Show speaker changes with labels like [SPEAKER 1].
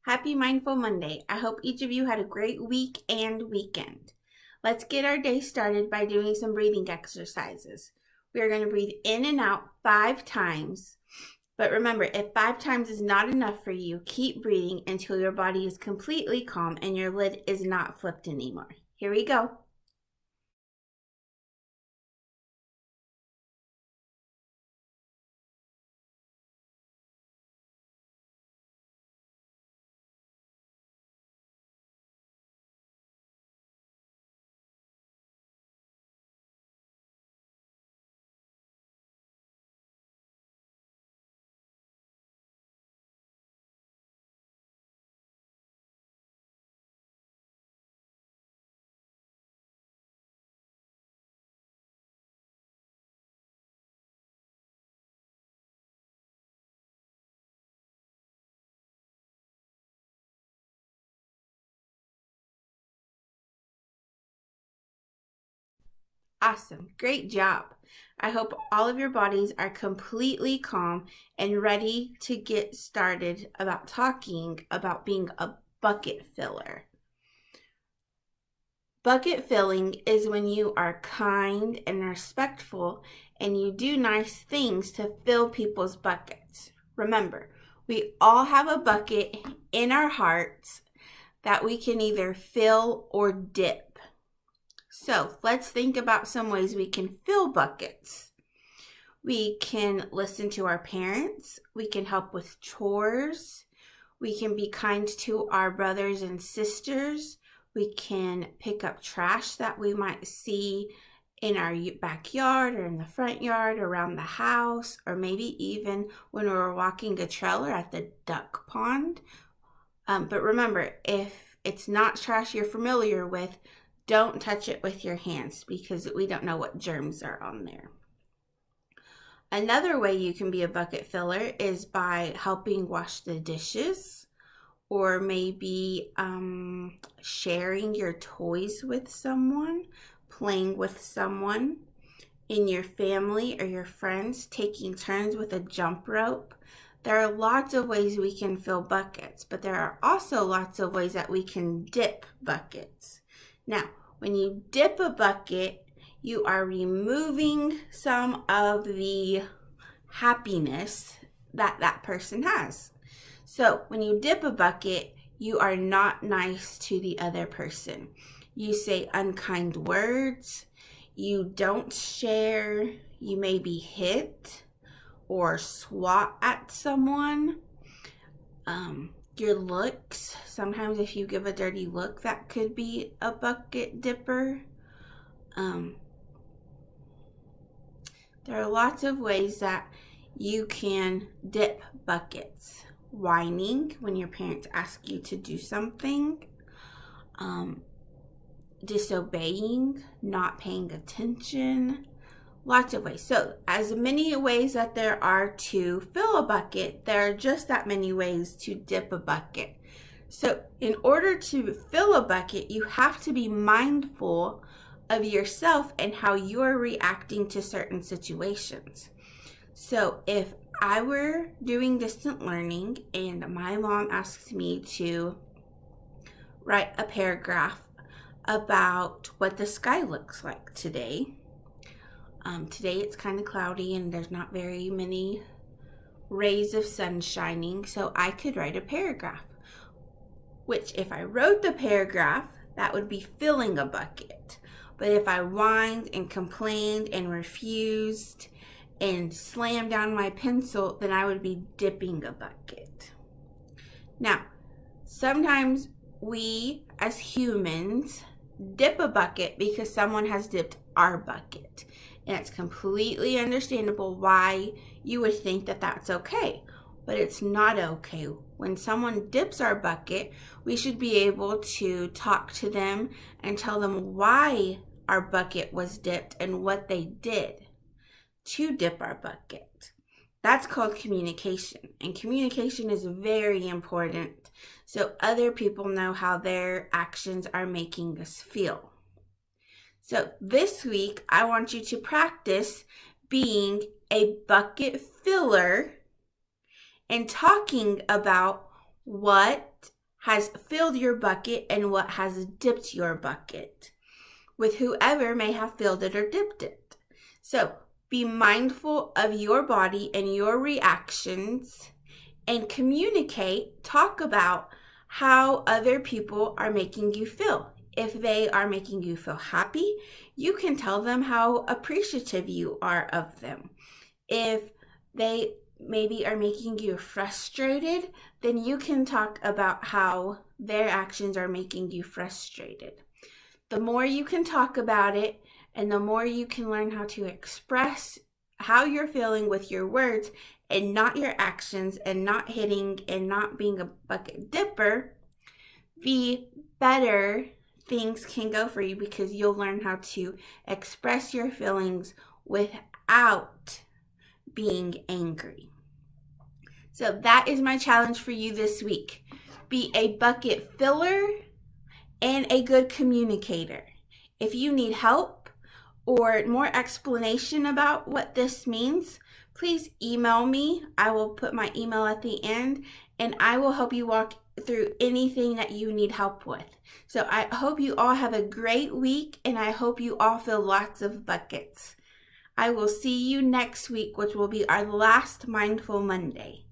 [SPEAKER 1] Happy Mindful Monday. I hope each of you had a great week and weekend. Let's get our day started by doing some breathing exercises. We are going to breathe in and out 5 times. But remember, if 5 times is not enough for you, keep breathing until your body is completely calm and your lid is not flipped anymore. Here we go. Awesome. Great job. I hope all of your bodies are completely calm and ready to get started about talking about being a bucket filler. Bucket filling is when you are kind and respectful and you do nice things to fill people's buckets. Remember, we all have a bucket in our hearts that we can either fill or dip. So let's think about some ways we can fill buckets. We can listen to our parents. We can help with chores. We can be kind to our brothers and sisters. We can pick up trash that we might see in our backyard or in the front yard, around the house, or maybe even when we're walking a trail or at the duck pond. But remember, if it's not trash you're familiar with, don't touch it with your hands because we don't know what germs are on there. Another way you can be a bucket filler is by helping wash the dishes, or maybe sharing your toys with someone, playing with someone in your family or your friends, taking turns with a jump rope. There are lots of ways we can fill buckets, but there are also lots of ways that we can dip buckets. Now, when you dip a bucket, you are removing some of the happiness that that person has. So when you dip a bucket, you are not nice to the other person. You say unkind words. You don't share. You maybe hit or swat at someone. Your looks. Sometimes if you give a dirty look, that could be a bucket dipper. There are lots of ways that you can dip buckets. Whining when your parents ask you to do something, disobeying, not paying attention, lots of ways. So as many ways that there are to fill a bucket, there are just that many ways to dip a bucket. So in order to fill a bucket, you have to be mindful of yourself and how you're reacting to certain situations. So if I were doing distant learning and my mom asked me to write a paragraph about what the sky looks like today. Today it's kind of cloudy and there's not very many rays of sun shining, so I could write a paragraph. Which if I wrote the paragraph, that would be filling a bucket. But if I whined and complained and refused and slam down my pencil, then I would be dipping a bucket. Now, sometimes we as humans dip a bucket because someone has dipped our bucket. And it's completely understandable why you would think that that's okay. But it's not okay. When someone dips our bucket, we should be able to talk to them and tell them why our bucket was dipped and what they did to dip our bucket. That's called communication, and communication is very important so other people know how their actions are making us feel. So this week, I want you to practice being a bucket filler and talking about what has filled your bucket and what has dipped your bucket, with whoever may have filled it or dipped it. So be mindful of your body and your reactions, and communicate, talk about how other people are making you feel. If they are making you feel happy, you can tell them how appreciative you are of them. If they maybe are making you frustrated, then you can talk about how their actions are making you frustrated. The more you can talk about it, and the more you can learn how to express how you're feeling with your words and not your actions, and not hitting and not being a bucket dipper, the better things can go for you, because you'll learn how to express your feelings without being angry. So that is my challenge for you this week. Be a bucket filler and a good communicator. If you need help or more explanation about what this means, please email me. I will put my email at the end, and I will help you walk through anything that you need help with. So I hope you all have a great week, and I hope you all fill lots of buckets. I will see you next week, which will be our last Mindful Monday.